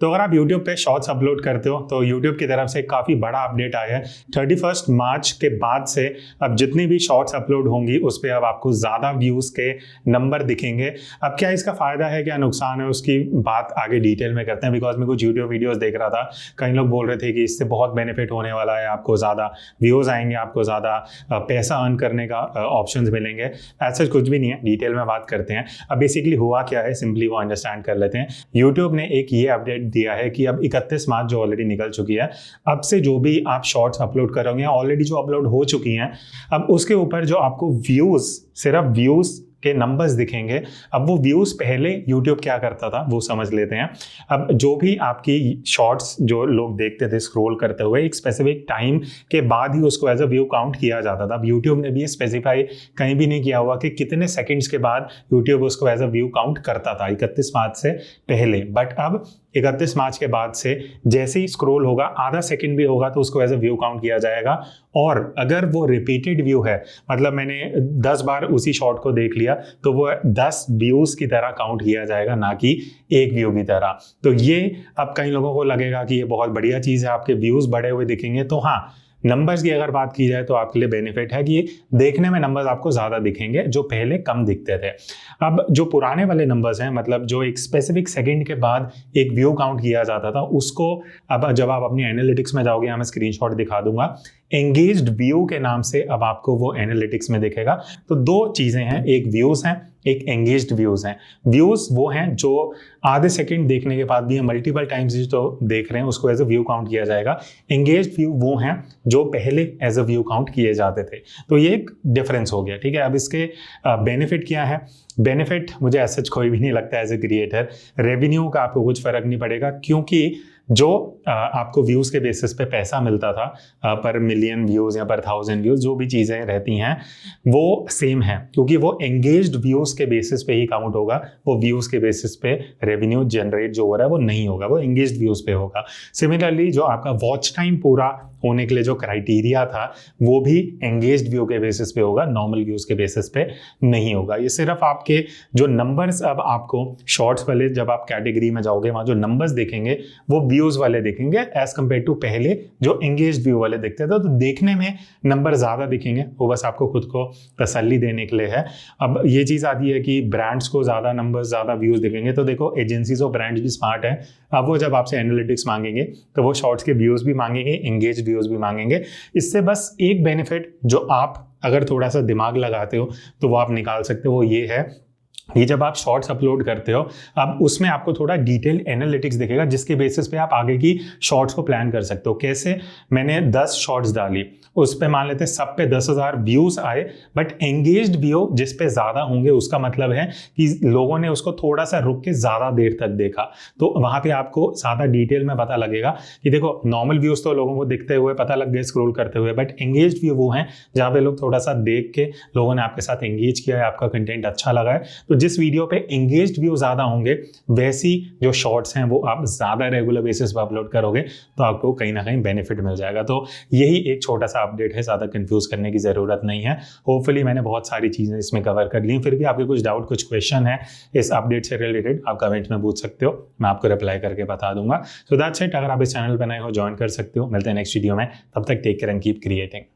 तो अगर आप YouTube पे शॉर्ट्स अपलोड करते हो तो YouTube की तरफ से काफ़ी बड़ा अपडेट आया है। 31 मार्च के बाद से अब जितनी भी शॉर्ट्स अपलोड होंगी उस पर अब आपको ज़्यादा व्यूज़ के नंबर दिखेंगे। अब क्या इसका फ़ायदा है क्या नुकसान है उसकी बात आगे डिटेल में करते हैं, बिकॉज मैं कुछ यूट्यूब वीडियोज़ देख रहा था, कई लोग बोल रहे थे कि इससे बहुत बेनिफिट होने वाला है, आपको ज़्यादा व्यूज़ आएंगे, आपको ज़्यादा पैसा अर्न करने का ऑप्शन मिलेंगे। ऐसा कुछ भी नहीं है, डिटेल में बात करते हैं। अब बेसिकली हुआ क्या है सिंपली वो अंडरस्टैंड कर लेते हैं। यूट्यूब ने एक ये अपडेट दिया है कि अब 31 मार्च जो ऑलरेडी निकल चुकी है, अब से जो भी आप शॉर्ट्स अपलोड करोगे, ऑलरेडी जो अपलोड हो चुकी हैं, अब उसके ऊपर जो आपको व्यूज़, सिर्फ व्यूज़ के नंबर्स दिखेंगे। अब वो व्यूज़ पहले YouTube क्या करता था वो समझ लेते हैं। अब जो भी आपकी शॉर्ट्स जो लोग देखते थे स्क्रॉल करते हुए, एक स्पेसिफिक टाइम के बाद ही उसको एज अ व्यू काउंट किया जाता था। अब YouTube ने भी ये स्पेसिफाई कहीं भी नहीं किया हुआ कि कितने सेकंड्स के बाद YouTube उसको एज अ व्यू काउंट करता था 31 मार्च से पहले। बट अब 31 मार्च के बाद से जैसे ही स्क्रॉल होगा, आधा सेकंड भी होगा तो उसको एज अ व्यू काउंट किया जाएगा। और अगर वो रिपीटेड व्यू है, मतलब मैंने 10 बार उसी शॉर्ट को देख लिया, तो वो 10 व्यूज की तरह काउंट किया जाएगा, ना कि एक व्यू की तरह। तो ये अब कई लोगों को लगेगा कि ये बहुत बढ़िया चीज़ है, आपके व्यूज बढ़े हुए दिखेंगे। तो हाँ, नंबर्स की अगर बात की जाए तो आपके लिए बेनिफिट है कि देखने में नंबर्स आपको ज़्यादा दिखेंगे जो पहले कम दिखते थे। अब जो पुराने वाले नंबर्स हैं, मतलब जो एक स्पेसिफिक सेकंड के बाद एक व्यू काउंट किया जाता था, उसको अब जब आप अपनी एनालिटिक्स में जाओगे, मैं स्क्रीनशॉट दिखा दूंगा, एंगेज्ड व्यू के नाम से अब आपको वो एनालिटिक्स में दिखेगा। तो दो चीज़ें हैं, एक व्यूज़ हैं, एक एंगेज्ड व्यूज़ हैं। व्यूज़ वो हैं जो आधे सेकंड देखने के बाद भी हम मल्टीपल टाइम्स जो देख रहे हैं उसको एज अ व्यू काउंट किया जाएगा। एंगेज्ड व्यू वो हैं जो पहले एज अ व्यू काउंट किए जाते थे। तो ये एक डिफरेंस हो गया, ठीक है। अब इसके बेनिफिट क्या है? बेनिफिट मुझे ऐसा कोई भी नहीं लगता एज ए क्रिएटर। रेवेन्यू का आपको कुछ फर्क नहीं पड़ेगा, क्योंकि जो आपको व्यूज़ के बेसिस पे पैसा मिलता था पर मिलियन व्यूज़ या पर 1000 व्यूज़, जो भी चीज़ें रहती हैं वो सेम है, क्योंकि वो एंगेज्ड व्यूज़ के बेसिस पे ही काउंट होगा। वो व्यूज़ के बेसिस पे रेवेन्यू जनरेट जो हो रहा है वो नहीं होगा, वो एंगेज्ड व्यूज़ पे होगा। सिमिलरली जो आपका वॉच टाइम पूरा होने के लिए जो क्राइटेरिया था वो भी एंगेज्ड व्यू के बेसिस पे होगा, नॉर्मल व्यूज़ के बेसिस पे नहीं होगा। ये सिर्फ आपके जो नंबर्स, अब आपको शॉर्ट्स वाले जब आप कैटेगरी में जाओगे वहाँ जो नंबर्स देखेंगे वो व्यूज़ वाले दिखेंगे एज कम्पेयर टू पहले जो एंगेज्ड व्यू वाले दिखते थे। तो देखने में नंबर ज़्यादा दिखेंगे, वो बस आपको खुद को तसल्ली देने के लिए है। अब ये चीज़ आती है कि ब्रांड्स को ज़्यादा नंबर्स, ज़्यादा व्यूज़ दिखेंगे, तो देखो एजेंसीज और ब्रांड्स भी स्मार्ट है। अब वो जब आपसे एनालिटिक्स मांगेंगे तो वो शॉर्ट्स के व्यूज़ भी मांगेंगे, एंगेज व्यूज़ भी मांगेंगे। इससे बस एक बेनिफिट जो आप अगर थोड़ा सा दिमाग लगाते हो तो वो आप निकाल सकते हो, वो ये है कि जब आप शॉर्ट्स अपलोड करते हो, अब उसमें आपको थोड़ा डिटेल एनालिटिक्स दिखेगा, जिसके बेसिस पे आप आगे की शॉर्ट्स को प्लान कर सकते हो। कैसे? मैंने 10 शॉर्ट्स डाली, उस पे मान लेते सब पे 10,000 व्यूज़ आए, बट एंगेज्ड व्यू जिस पे ज़्यादा होंगे उसका मतलब है कि लोगों ने उसको थोड़ा सा रुक के ज़्यादा देर तक देखा। तो वहाँ पे आपको ज़्यादा डिटेल में पता लगेगा कि देखो नॉर्मल व्यूज़ तो लोगों को दिखते हुए पता लग गए स्क्रॉल करते हुए, बट एंगेज्ड व्यू वो हैं जहाँ पे लोग थोड़ा सा देख के लोगों ने आपके साथ एंगेज किया है, आपका कंटेंट अच्छा लगा है। तो जिस वीडियो पे एंगेज्ड व्यू ज़्यादा होंगे, वैसी जो शॉर्ट्स हैं वो आप ज़्यादा रेगुलर बेसिस पर अपलोड करोगे तो आपको कहीं ना कहीं बेनिफिट मिल जाएगा। तो यही एक छोटा सा अपडेट है, ज़्यादा कंफ्यूज करने की ज़रूरत नहीं है। होपफुली मैंने बहुत सारी चीज़ें इसमें कवर कर ली। फिर भी आपके कुछ डाउट, कुछ क्वेश्चन है इस अपडेट से रिलेटेड, आप कमेंट में पूछ सकते हो, मैं आपको रिप्लाई करके बता दूंगा। So that's it. अगर आप इस चैनल पर नए हो, ज्वाइन कर सकते हो। मिलते हैं नेक्स्ट वीडियो में, तब तक take care and keep creating.